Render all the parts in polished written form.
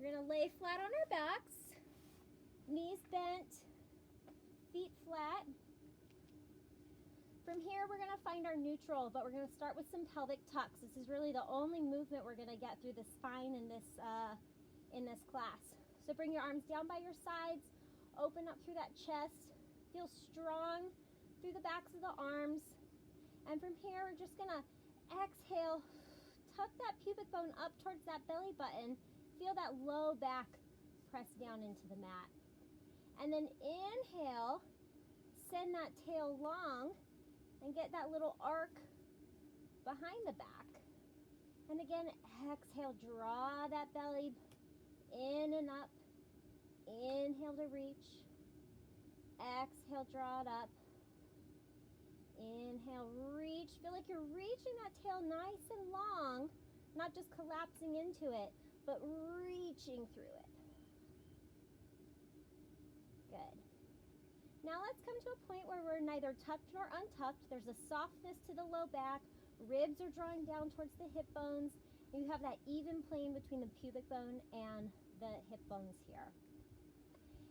We're going to lay flat on our backs, knees bent, feet flat. From here, we're going to find our neutral, but we're going to start with some pelvic tucks. This is really the only movement we're going to get through the spine in this class. So bring your arms down by your sides, open up through that chest, feel strong through the backs of the arms. And from here, we're just going to exhale, tuck that pubic bone up towards that belly button. Feel that low back press down into the mat. And then inhale, send that tail long and get that little arc behind the back. And again, exhale, draw that belly in and up. Inhale to reach. Exhale, draw it up. Inhale, reach. Feel like you're reaching that tail nice and long, not just collapsing into it, but reaching through it. Good. Now let's come to a point where we're neither tucked nor untucked. There's a softness to the low back. Ribs are drawing down towards the hip bones. And you have that even plane between the pubic bone and the hip bones here.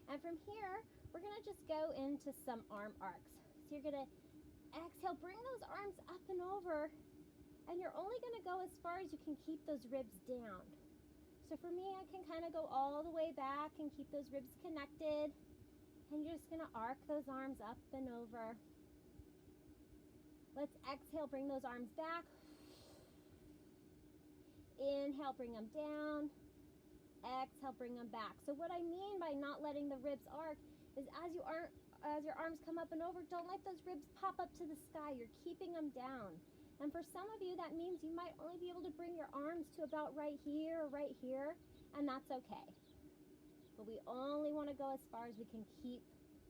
And from here, we're going to just go into some arm arcs. So you're going to exhale, bring those arms up and over, and you're only going to go as far as you can keep those ribs down. So for me, I can kind of go all the way back and keep those ribs connected. And you're just going to arc those arms up and over. Let's exhale, bring those arms back. Inhale, bring them down. Exhale, bring them back. So what I mean by not letting the ribs arc is as your arms come up and over, don't let those ribs pop up to the sky. You're keeping them down. And for some of you, that means you might only be able to bring your arms to about right here or right here, and that's okay. But we only want to go as far as we can keep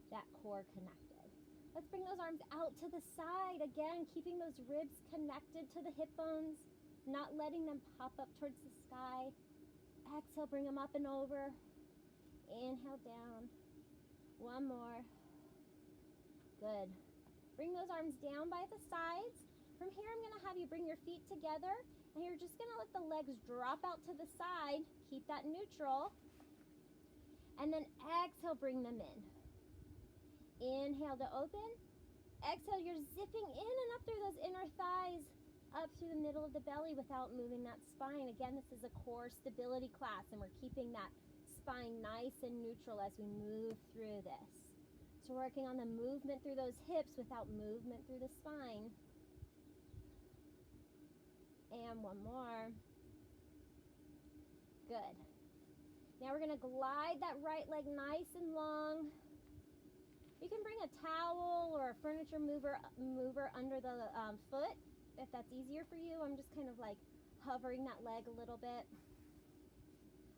that core connected. Let's bring those arms out to the side. Again, keeping those ribs connected to the hip bones, not letting them pop up towards the sky. Exhale, bring them up and over. Inhale down. One more. Good. Bring those arms down by the sides. From here, I'm going to have you bring your feet together, and you're just going to let the legs drop out to the side. Keep that neutral. And then exhale, bring them in. Inhale to open. Exhale, you're zipping in and up through those inner thighs, up through the middle of the belly without moving that spine. Again, this is a core stability class, and we're keeping that spine nice and neutral as we move through this. So we're working on the movement through those hips without movement through the spine. And one more. Good. Now we're going to glide that right leg nice and long. You can bring a towel or a furniture mover under the foot if that's easier for you. I'm just kind of like hovering that leg a little bit.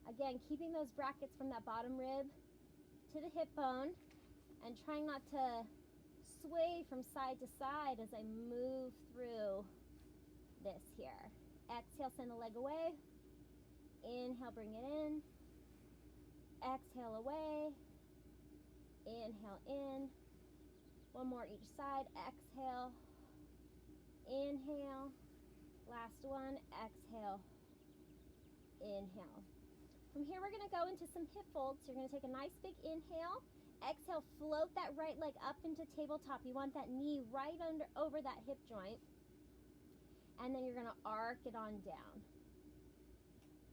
Again, keeping those brackets from that bottom rib to the hip bone and trying not to sway from side to side as I move through this here. Exhale, send the leg away. Inhale, bring it in. Exhale away. Inhale in. One more each side. Exhale. Inhale. Last one. Exhale. Inhale. From here, we're going to go into some hip folds. So you're going to take a nice big inhale. Exhale, float that right leg up into tabletop. You want that knee right over that hip joint. And then you're going to arc it on down.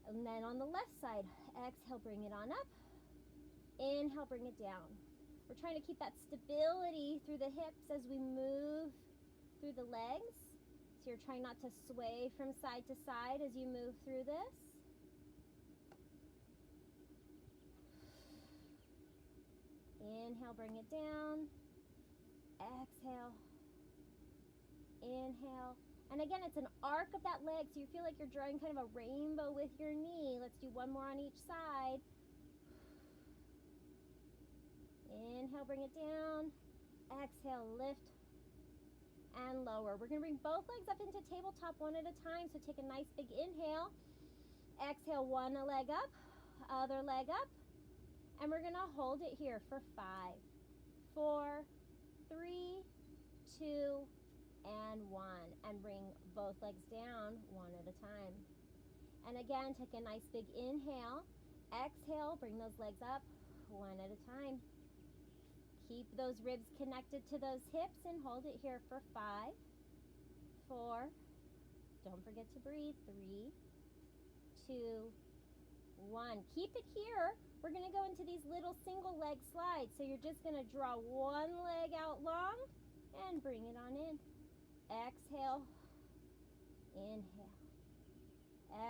And then on the left side, exhale, bring it on up. Inhale, bring it down. We're trying to keep that stability through the hips as we move through the legs. So you're trying not to sway from side to side as you move through this. Inhale, bring it down. Exhale. Inhale. And again, it's an arc of that leg, so you feel like you're drawing kind of a rainbow with your knee. Let's do one more on each side. Inhale, bring it down. Exhale, lift and lower. We're going to bring both legs up into tabletop one at a time, so take a nice big inhale. Exhale, one leg up, other leg up. And we're going to hold it here for 5, 4, 3, 2, and 1. And bring both legs down one at a time. And again, take a nice big inhale. Exhale, bring those legs up one at a time. Keep those ribs connected to those hips and hold it here for 5, 4, don't forget to breathe, 3, 2, 1. Keep it here. We're going to go into these little single leg slides. So you're just going to draw one leg out long and bring it on in. Exhale, inhale,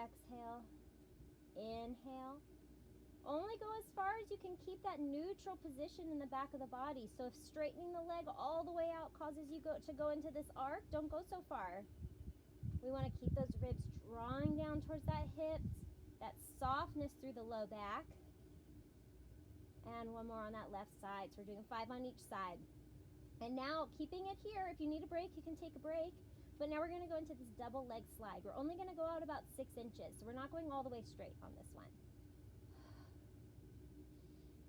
exhale, inhale. Only go as far as you can keep that neutral position in the back of the body. So if straightening the leg all the way out causes you to go into this arc, don't go so far. We want to keep those ribs drawing down towards that hips, that softness through the low back. And one more on that left side. So we're doing 5 on each side. And now keeping it here, if you need a break, you can take a break. But now we're going to go into this double leg slide. We're only going to go out about 6 inches. So we're not going all the way straight on this one.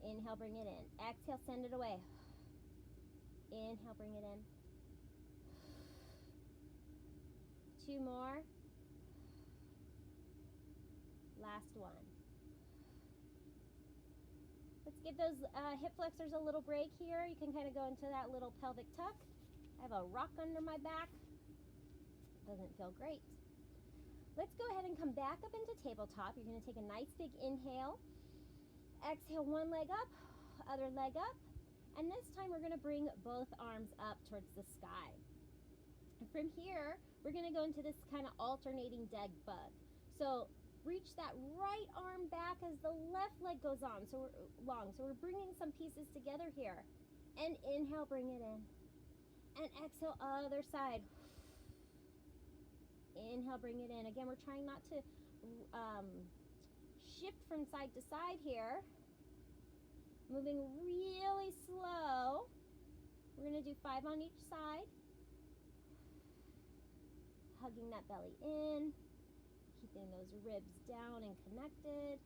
Inhale, bring it in. Exhale, send it away. Inhale, bring it in. 2 more. Last one. Let's give those hip flexors a little break here. You can kind of go into that little pelvic tuck. I have a rock under my back. Doesn't feel great. Let's go ahead and come back up into tabletop. You're going to take a nice big inhale. Exhale, one leg up, other leg up. And this time we're going to bring both arms up towards the sky. And from here, we're going to go into this kind of alternating dead bug. So reach that right arm back as the left leg goes on. So we're long. So we're bringing some pieces together here. And inhale, bring it in. And exhale, other side. Inhale, bring it in. Again, we're trying not to shift from side to side here. Moving really slow. We're going to do 5 on each side. Hugging that belly in. Keeping those ribs down and connected.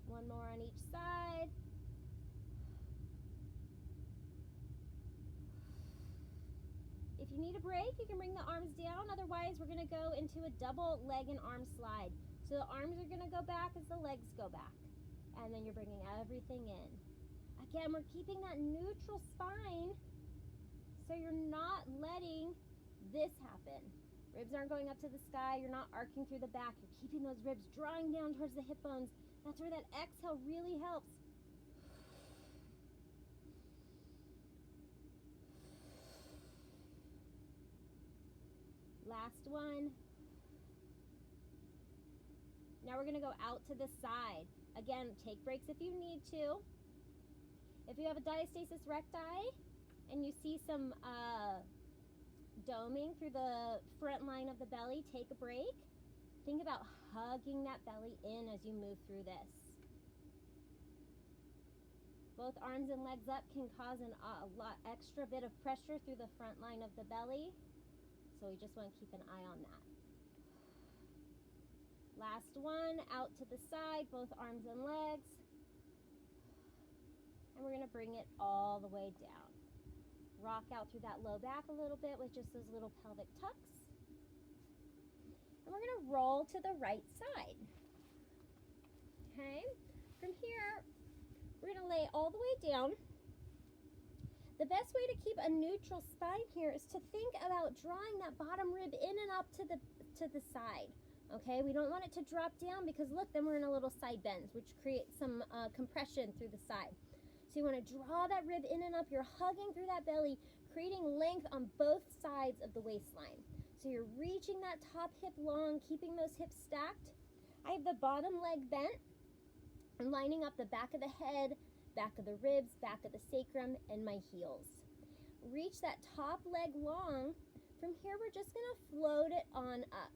One more on each side. If you need a break, you can bring the arms down. Otherwise, we're going to go into a double leg and arm slide. So the arms are going to go back as the legs go back. And then you're bringing everything in. Again, we're keeping that neutral spine so you're not letting this happen. Ribs aren't going up to the sky. You're not arcing through the back. You're keeping those ribs drawing down towards the hip bones. That's where that exhale really helps. Last one. Now we're going to go out to the side. Again, take breaks if you need to. If you have a diastasis recti and you see some doming through the front line of the belly, take a break. Think about hugging that belly in as you move through this. Both arms and legs up can cause a lot extra bit of pressure through the front line of the belly. So we just want to keep an eye on that. Last one, out to the side, both arms and legs. And we're going to bring it all the way down. Rock out through that low back a little bit with just those little pelvic tucks. And we're going to roll to the right side. Okay? From here, we're going to lay all the way down. The best way to keep a neutral spine here is to think about drawing that bottom rib in and up to the side. Okay, we don't want it to drop down because look, then we're in a little side bend, which creates some compression through the side. So you want to draw that rib in and up. You're hugging through that belly, creating length on both sides of the waistline. So you're reaching that top hip long, keeping those hips stacked. I have the bottom leg bent. I'm lining up the back of the head, back of the ribs, back of the sacrum, and my heels. Reach that top leg long. From here, we're just going to float it on up.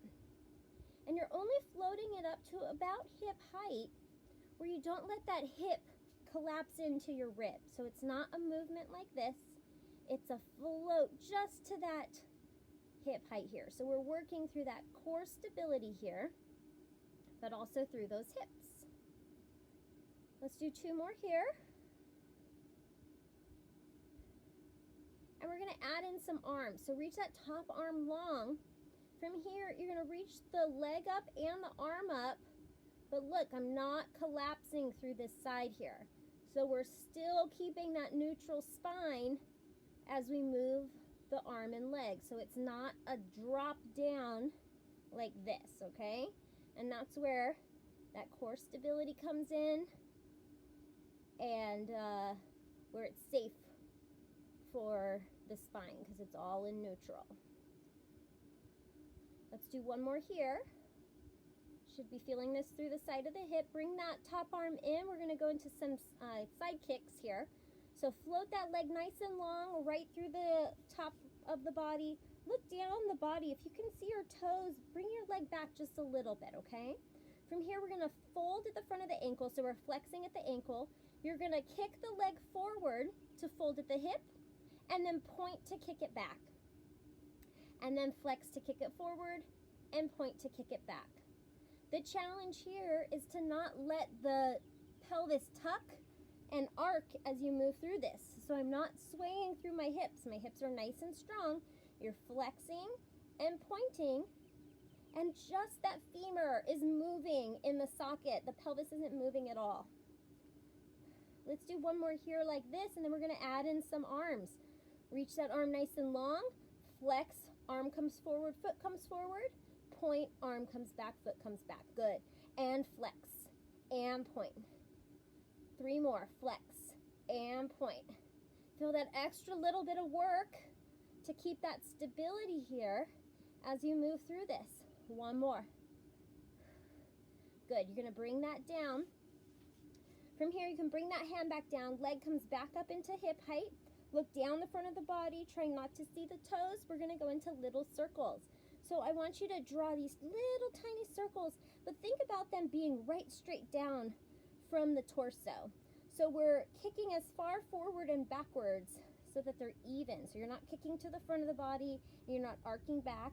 And you're only floating it up to about hip height where you don't let that hip collapse into your rib. So it's not a movement like this. It's a float just to that hip height here. So we're working through that core stability here, but also through those hips. Let's do 2 more here. gonna add in some arms. So reach that top arm long. From here, you're gonna reach the leg up and the arm up. But look, I'm not collapsing through this side here. So we're still keeping that neutral spine as we move the arm and leg. So it's not a drop down like this, okay? And that's where that core stability comes in, and where it's safe for the spine because it's all in neutral. Let's do one more here. Should be feeling this through the side of the hip. Bring that top arm in. We're going to go into some side kicks here. So float that leg nice and long right through the top of the body. Look down the body. If you can see your toes, bring your leg back just a little bit, okay? From here, we're going to fold at the front of the ankle. So we're flexing at the ankle. You're going to kick the leg forward to fold at the hip, and then point to kick it back. And then flex to kick it forward, and point to kick it back. The challenge here is to not let the pelvis tuck and arc as you move through this. So I'm not swaying through my hips. My hips are nice and strong. You're flexing and pointing, and just that femur is moving in the socket. The pelvis isn't moving at all. Let's do one more here like this, and then we're going to add in some arms. Reach that arm nice and long. Flex, arm comes forward, foot comes forward. Point, arm comes back, foot comes back. Good. And flex and point. 3 more. Flex and point. Feel that extra little bit of work to keep that stability here as you move through this. 1 more. Good. You're going to bring that down. From here, you can bring that hand back down. Leg comes back up into hip height. Look down the front of the body. Try not to see the toes. We're going to go into little circles. So I want you to draw these little tiny circles, but think about them being right straight down from the torso. So we're kicking as far forward and backwards so that they're even. So you're not kicking to the front of the body, you're not arcing back.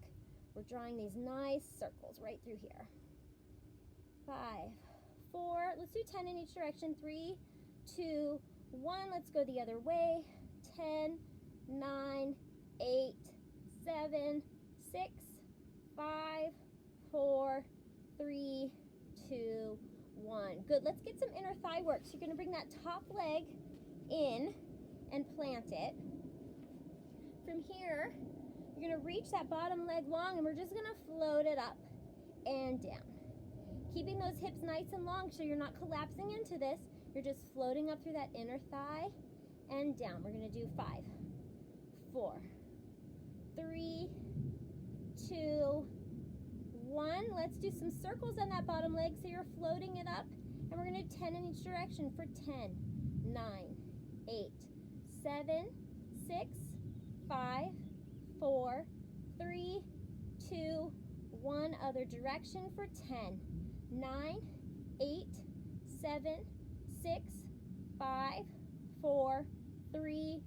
We're drawing these nice circles right through here. 5, 4, let's do 10 in each direction. 3, 2, 1, let's go the other way. 10, 9, 8, 7, 6, 5, 4, 3, 2, 1. Good. Let's get some inner thigh work. So you're going to bring that top leg in and plant it. From here, you're going to reach that bottom leg long, and we're just going to float it up and down. Keeping those hips nice and long so you're not collapsing into this. You're just floating up through that inner thigh and down. We're going to do 5, 4, 3, 2, 1. Let's do some circles on that bottom leg so you're floating it up. And we're going to do 10 in each direction for 10, 9, 8, 7, 6, 5, 4, 3, 2, 1. Other direction for 10, 9, 8, 7, 6, 5, 4, 3,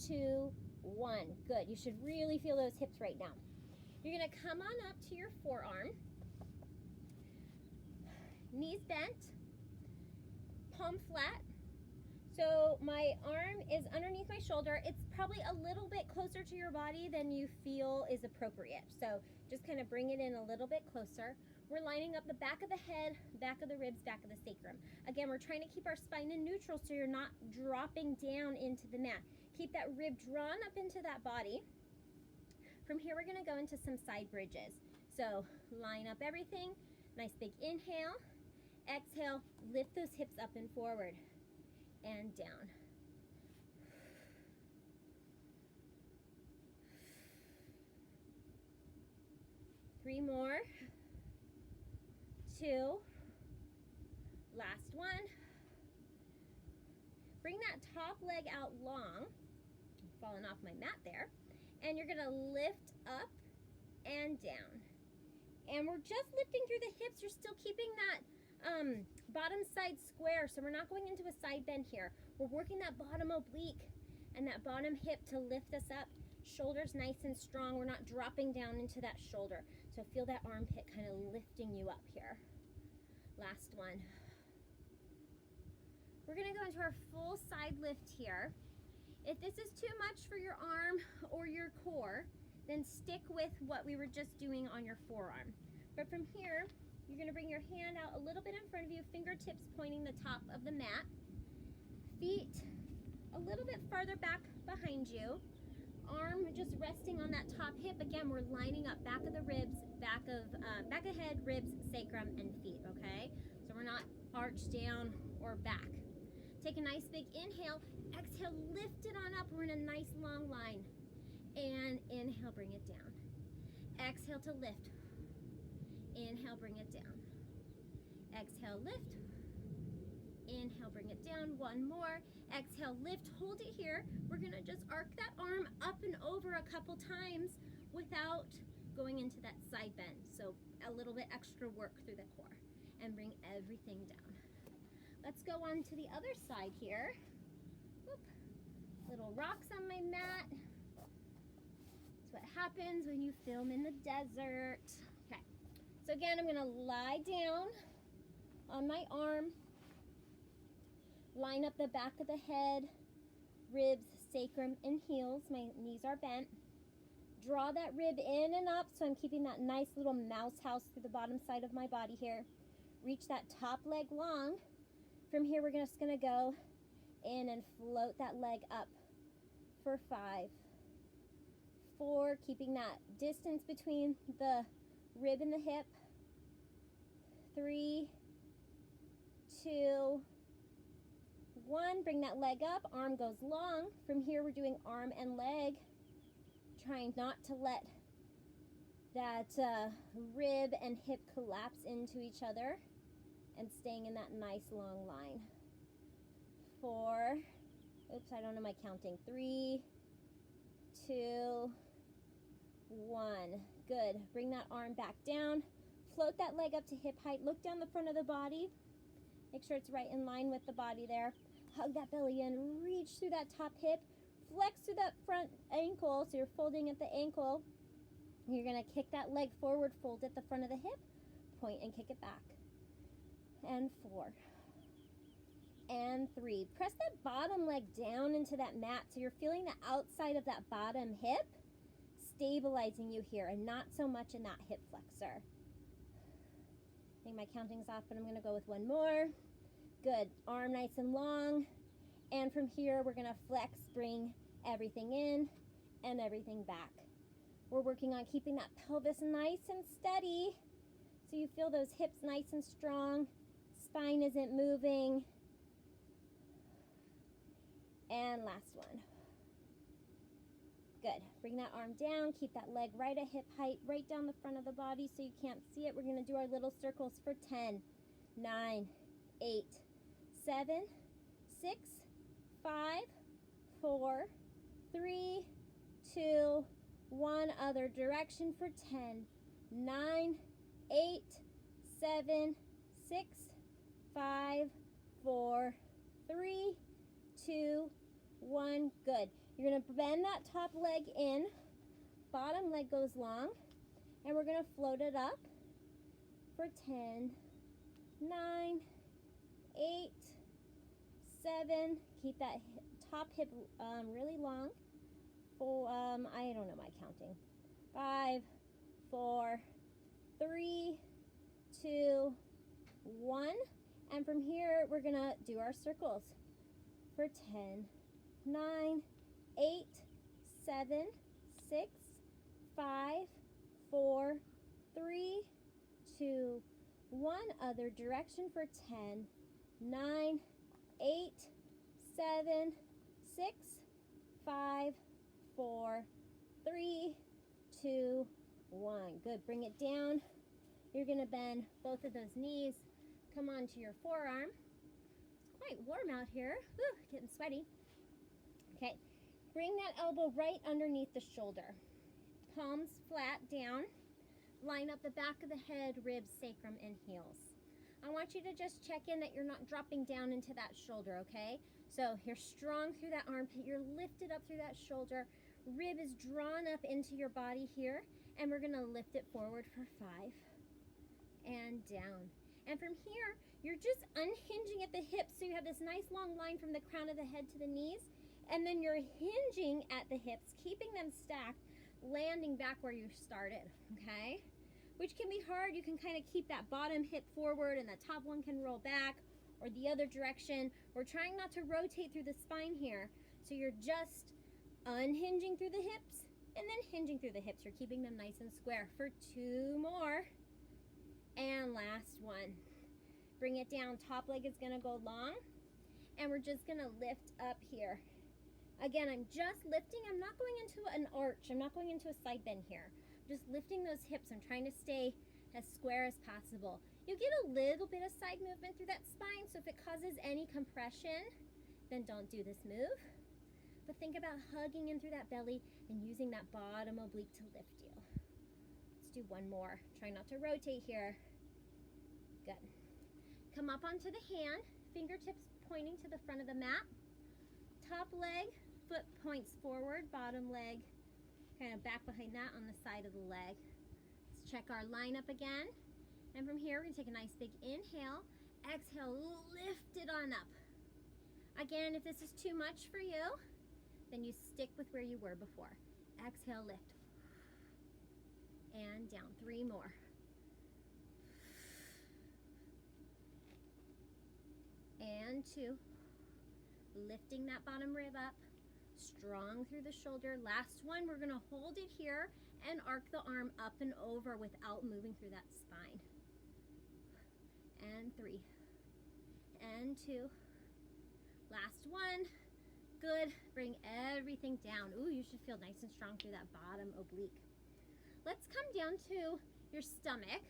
2, 1. Good. You should really feel those hips right now. You're going to come on up to your forearm, knees bent, palm flat. So my arm is underneath my shoulder. It's probably a little bit closer to your body than you feel is appropriate. So just kind of bring it in a little bit closer. We're lining up the back of the head, back of the ribs, back of the sacrum. Again, we're trying to keep our spine in neutral so you're not dropping down into the mat. Keep that rib drawn up into that body. From here, we're going to go into some side bridges. So line up everything. Nice big inhale. Exhale, lift those hips up and forward and down. Three more. 2. Last one. Bring that top leg out long. I'm falling off my mat there. And you're going to lift up and down. And we're just lifting through the hips. You're still keeping that bottom side square, so we're not going into a side bend here. We're working that bottom oblique and that bottom hip to lift us up. Shoulders nice and strong. We're not dropping down into that shoulder. So feel that armpit kind of lifting you up here. Last one. We're going to go into our full side lift here. If this is too much for your arm or your core, then stick with what we were just doing on your forearm. But from here, you're going to bring your hand out a little bit in front of you, fingertips pointing the top of the mat, feet a little bit farther back behind you, arm just resting on that top hip. Again, we're lining up back of the ribs, back of head, ribs, sacrum, and feet, okay? So we're not arched down or back. Take a nice big inhale, exhale, lift it on up. We're in a nice long line. And inhale, bring it down. Exhale to lift. Inhale, bring it down. Exhale, lift. Inhale, bring it down. One more. Exhale, lift. Hold it here. We're going to just arc that arm up and over a couple times without going into that side bend. So a little bit extra work through the core. And bring everything down. Let's go on to the other side here. Whoop. Little rocks on my mat. That's what happens when you film in the desert. Okay. So again, I'm going to lie down on my arm. Line up the back of the head, ribs, sacrum, and heels. My knees are bent. Draw that rib in and up, so I'm keeping that nice little mouse house through the bottom side of my body here. Reach that top leg long. From here, we're just going to go in and float that leg up for 5, 4, keeping that distance between the rib and the hip. 3, 2, 1. Bring that leg up. Arm goes long. From here, we're doing arm and leg. Trying not to let that rib and hip collapse into each other. And staying in that nice long line. 4. Oops, I don't know my counting. 3, 2, 1. Good. Bring that arm back down. Float that leg up to hip height. Look down the front of the body. Make sure it's right in line with the body there. Hug that belly in. Reach through that top hip. Flex through that front ankle. So you're folding at the ankle. You're going to kick that leg forward. Fold at the front of the hip. Point and kick it back. And 4. And 3. Press that bottom leg down into that mat so you're feeling the outside of that bottom hip stabilizing you here and not so much in that hip flexor. I think my counting's off, but I'm going to go with one more. Good. Arm nice and long. And from here, we're going to flex, bring everything in and everything back. We're working on keeping that pelvis nice and steady so you feel those hips nice and strong. Spine isn't moving. And last one. Good. Bring that arm down. Keep that leg right at hip height, right down the front of the body so you can't see it. We're going to do our little circles for 10, 9, 8, 7, 6, 5, 4, 3, 2, 1. Other direction for 10, 9, 8, 7, 6, 5, 4, 3, 2, 1. Good. You're going to bend that top leg in. Bottom leg goes long. And we're going to float it up for 10, 9, 8, 7. Keep that top hip really long. 4, I don't know my counting. 5, 4, 3, 2, 1. And from here, we're going to do our circles for 10, 9, 8, 7, 6, 5, 4, 3, 2, 1. Other direction for 10, 9, 8, 7, 6, 5, 4, 3, 2, 1. Good. Bring it down. You're going to bend both of those knees. Come onto your forearm. It's quite warm out here. Whew, getting sweaty. Okay. Bring that elbow right underneath the shoulder. Palms flat down. Line up the back of the head, ribs, sacrum, and heels. I want you to just check in that you're not dropping down into that shoulder, okay? So you're strong through that armpit. You're lifted up through that shoulder. Rib is drawn up into your body here. And we're going to lift it forward for 5. And down. And from here, you're just unhinging at the hips so you have this nice long line from the crown of the head to the knees. And then you're hinging at the hips, keeping them stacked, landing back where you started, okay? Which can be hard. You can kind of keep that bottom hip forward and the top one can roll back, or the other direction. We're trying not to rotate through the spine here. So you're just unhinging through the hips and then hinging through the hips. You're keeping them nice and square for 2 more. And last one. Bring it down. Top leg is going to go long. And we're just going to lift up here. Again, I'm just lifting. I'm not going into an arch. I'm not going into a side bend here. I'm just lifting those hips. I'm trying to stay as square as possible. You get a little bit of side movement through that spine, so if it causes any compression, then don't do this move. But think about hugging in through that belly and using that bottom oblique to lift you. Let's do one more. Try not to rotate here. Good. Come up onto the hand, fingertips pointing to the front of the mat. Top leg, foot points forward, bottom leg kind of back behind that on the side of the leg. Let's check our lineup again. And from here, we're going to take a nice big inhale. Exhale, lift it on up. Again, if this is too much for you, then you stick with where you were before. Exhale, lift. And down. 3 more. And 2. Lifting that bottom rib up. Strong through the shoulder. Last one, we're going to hold it here and arc the arm up and over without moving through that spine. And 3. And 2. Last one. Good. Bring everything down. Ooh, you should feel nice and strong through that bottom oblique. Let's come down to your stomach.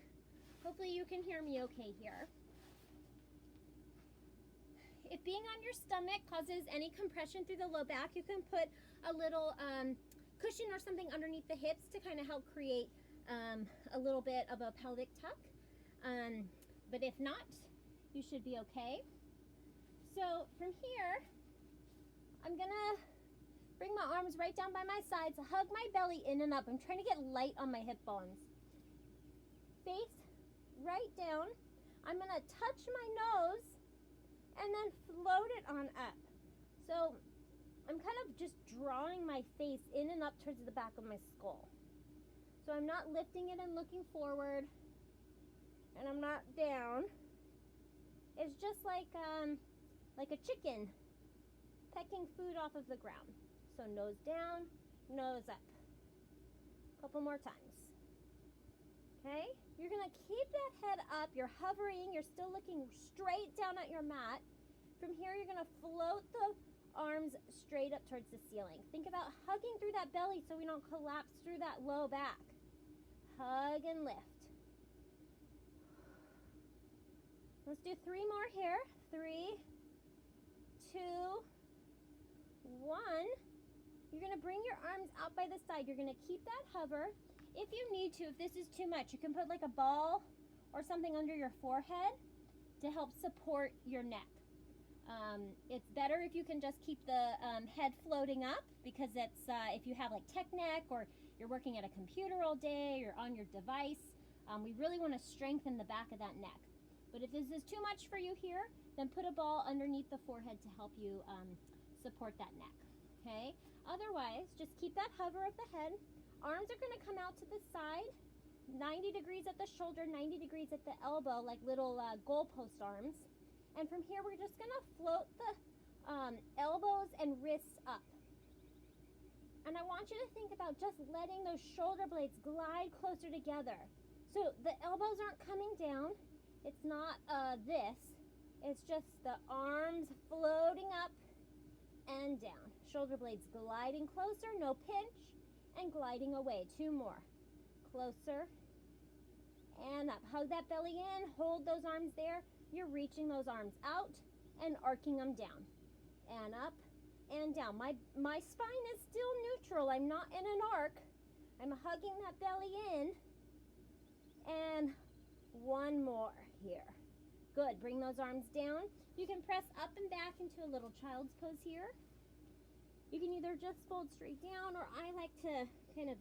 Hopefully you can hear me okay here. If being on your stomach causes any compression through the low back, you can put a little cushion or something underneath the hips to kind of help create a little bit of a pelvic tuck. But if not, you should be okay. So from here, I'm gonna bring my arms right down by my sides, hug my belly in and up. I'm trying to get light on my hip bones. Face right down. I'm gonna touch my nose and then float it on up. So I'm kind of just drawing my face in and up towards the back of my skull. So I'm not lifting it and looking forward, and I'm not down. It's just like a chicken pecking food off of the ground. So nose down, nose up. Couple more times. Okay? You're going to keep that head up. You're hovering. You're still looking straight down at your mat. From here, you're going to float the arms straight up towards the ceiling. Think about hugging through that belly so we don't collapse through that low back. Hug and lift. Let's do 3 more here. 3, 2, 1. You're going to bring your arms out by the side. You're going to keep that hover. If you need to, if this is too much, you can put like a ball or something under your forehead to help support your neck. It's better if you can just keep the head floating up, because it's if you have like tech neck or you're working at a computer all day, you're on your device, we really want to strengthen the back of that neck. But if this is too much for you here, then put a ball underneath the forehead to help you support that neck. Okay? Otherwise, just keep that hover of the head. Arms are going to come out to the side, 90 degrees at the shoulder, 90 degrees at the elbow, like little goalpost arms. And from here, we're just going to float the elbows and wrists up. And I want you to think about just letting those shoulder blades glide closer together. So the elbows aren't coming down. It's not this. It's just the arms floating up and down. Shoulder blades gliding closer, no pinch, and gliding away. 2 more. Closer and up. Hug that belly in. Hold those arms there. You're reaching those arms out and arcing them down. And up and down. My spine is still neutral. I'm not in an arc. I'm hugging that belly in. And 1 more here. Good. Bring those arms down. You can press up and back into a little child's pose here. You can either just fold straight down, or I like to kind of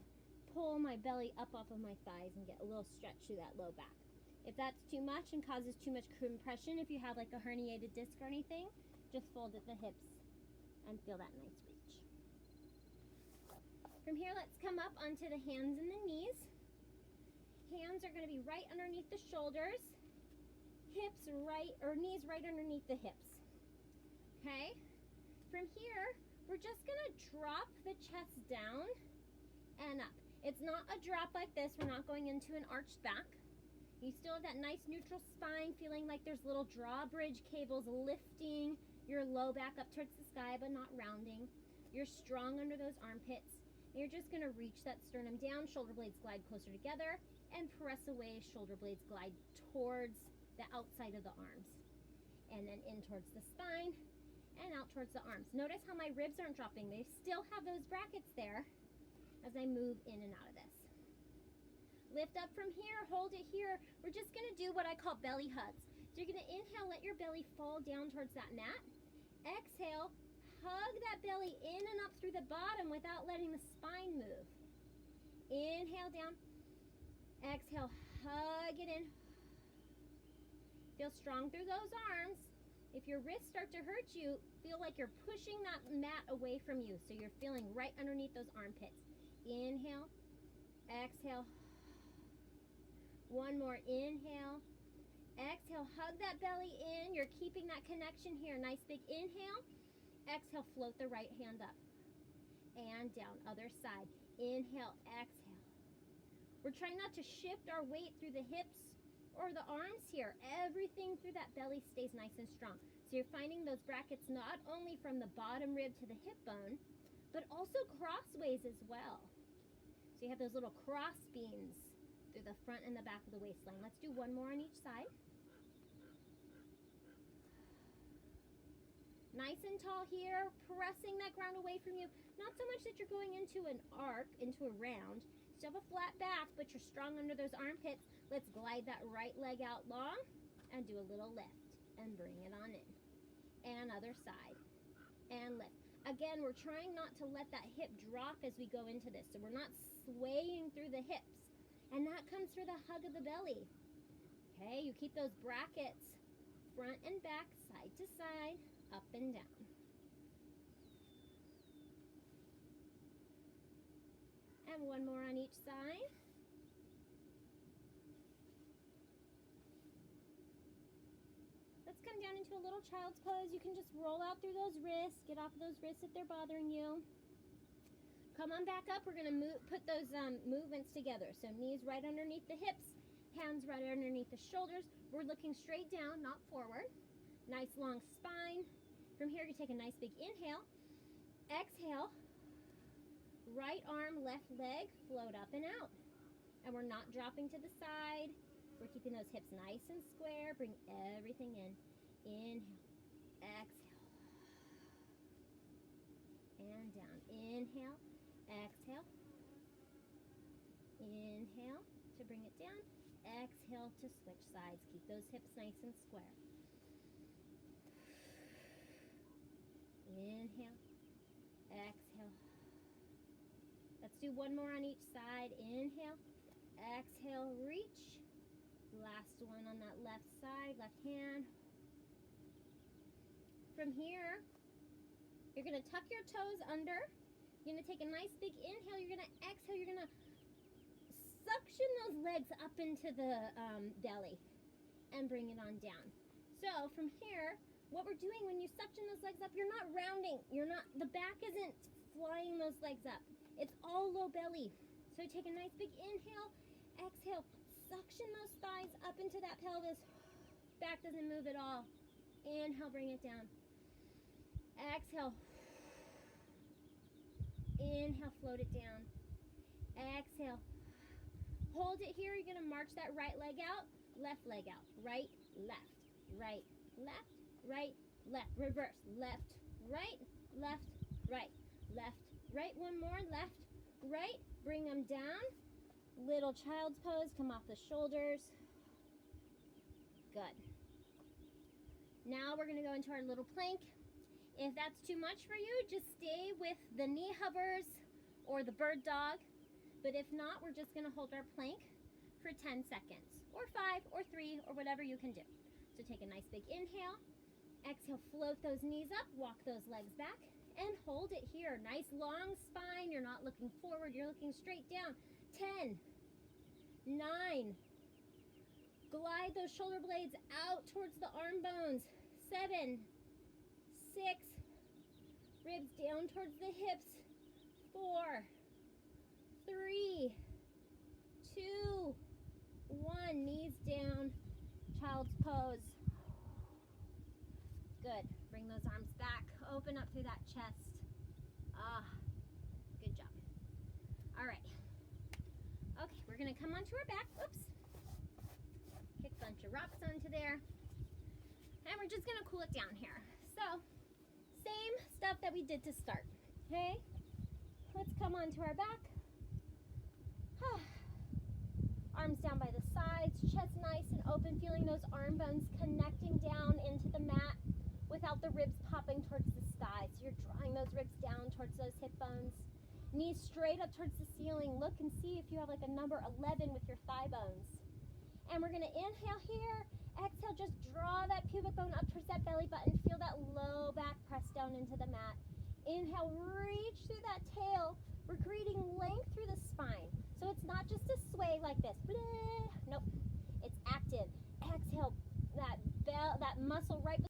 pull my belly up off of my thighs and get a little stretch through that low back. If that's too much and causes too much compression, if you have like a herniated disc or anything, just fold at the hips and feel that nice reach. From here, let's come up onto the hands and the knees. Hands are going to be right underneath the shoulders, hips right, or knees right underneath the hips. Okay? From here, we're just going to drop the chest down and up. It's not a drop like this. We're not going into an arched back. You still have that nice neutral spine, feeling like there's little drawbridge cables lifting your low back up towards the sky, but not rounding. You're strong under those armpits. And you're just going to reach that sternum down, shoulder blades glide closer together, and press away, shoulder blades glide towards the outside of the arms. And then in towards the spine, and out towards the arms. Notice how my ribs aren't dropping. They still have those brackets there as I move in and out of this. Lift up from here, hold it here. We're just gonna do what I call belly hugs. So you're gonna inhale, let your belly fall down towards that mat. Exhale, hug that belly in and up through the bottom without letting the spine move. Inhale down. Exhale, hug it in. Feel strong through those arms. If your wrists start to hurt you, feel like you're pushing that mat away from you. So you're feeling right underneath those armpits. Inhale, exhale. One more, inhale, exhale, hug that belly in. You're keeping that connection here. Nice big inhale. Exhale, float the right hand up and down. Other side. Inhale, exhale. We're trying not to shift our weight through the hips or the arms here. Everything through that belly stays nice and strong. So you're finding those brackets not only from the bottom rib to the hip bone, but also crossways as well. So you have those little cross beams through the front and the back of the waistline. Let's do one more on each side. Nice and tall here, pressing that ground away from you. Not so much that you're going into an arc, into a round. Still have a flat back, but you're strong under those armpits. Let's glide that right leg out long and do a little lift and bring it on in. And other side. And lift. Again, we're trying not to let that hip drop as we go into this. So we're not swaying through the hips. And that comes through the hug of the belly. Okay, you keep those brackets front and back, side to side, up and down. And one more on each side. Let's come down into a little child's pose. You can just roll out through those wrists. Get off of those wrists if they're bothering you. Come on back up. We're going to put those movements together. So knees right underneath the hips, hands right underneath the shoulders. We're looking straight down, not forward. Nice long spine. From here, you take a nice big inhale. Exhale. Right arm, left leg, float up and out. And we're not dropping to the side. We're keeping those hips nice and square. Bring everything in. Inhale. Exhale. And down. Inhale. Exhale. Inhale to bring it down. Exhale to switch sides. Keep those hips nice and square. Inhale. Exhale. Let's do one more on each side. Inhale. Exhale. Reach. Last one on that left side. Left hand. From here, you're going to tuck your toes under. You're going to take a nice big inhale. You're going to exhale. You're going to suction those legs up into the belly and bring it on down. So from here, what we're doing when you suction those legs up, you're not rounding. The back isn't flying those legs up. It's all low belly. So take a nice big inhale, exhale, suction those thighs up into that pelvis. Back doesn't move at all. Inhale, bring it down. Exhale. Inhale, float it down. Exhale. Hold it here. You're going to march that right leg out, left leg out. Right, left, right, left, right, left. Reverse. Left, right, left, right, left, right. One more. Left, right. Bring them down. Little child's pose. Come off the shoulders. Good. Now we're going to go into our little plank. If that's too much for you, just stay with the knee hovers or the bird dog. But if not, we're just going to hold our plank for 10 seconds or 5 or 3 or whatever you can do. So take a nice big inhale. Exhale, float those knees up, walk those legs back, and hold it here. Nice long spine. You're not looking forward. You're looking straight down. 10, 9. Glide those shoulder blades out towards the arm bones. 7, 6. Ribs down towards the hips. 4, 3, 2, 1. Knees down. Child's pose. Good. Bring those arms back. Open up through that chest. Good job. All right. Okay, we're going to come onto our back. Oops. Kick a bunch of rocks onto there. And we're just going to cool it down here. So, same stuff that we did to start. Okay? Let's come onto our back. Arms down by the sides, chest nice and open, feeling those arm bones connecting down into the mat without the ribs popping towards the sky. So you're drawing those ribs down towards those hip bones. Knees straight up towards the ceiling. Look and see if you have like a number 11 with your thigh bones. And we're going to inhale here. Exhale, just draw that pubic bone up towards that belly button. Feel that low back press down into the mat. Inhale, reach through that tail. We're creating length through the spine. So it's not just a sway like this. Blah. Nope. It's active. Exhale, that muscle right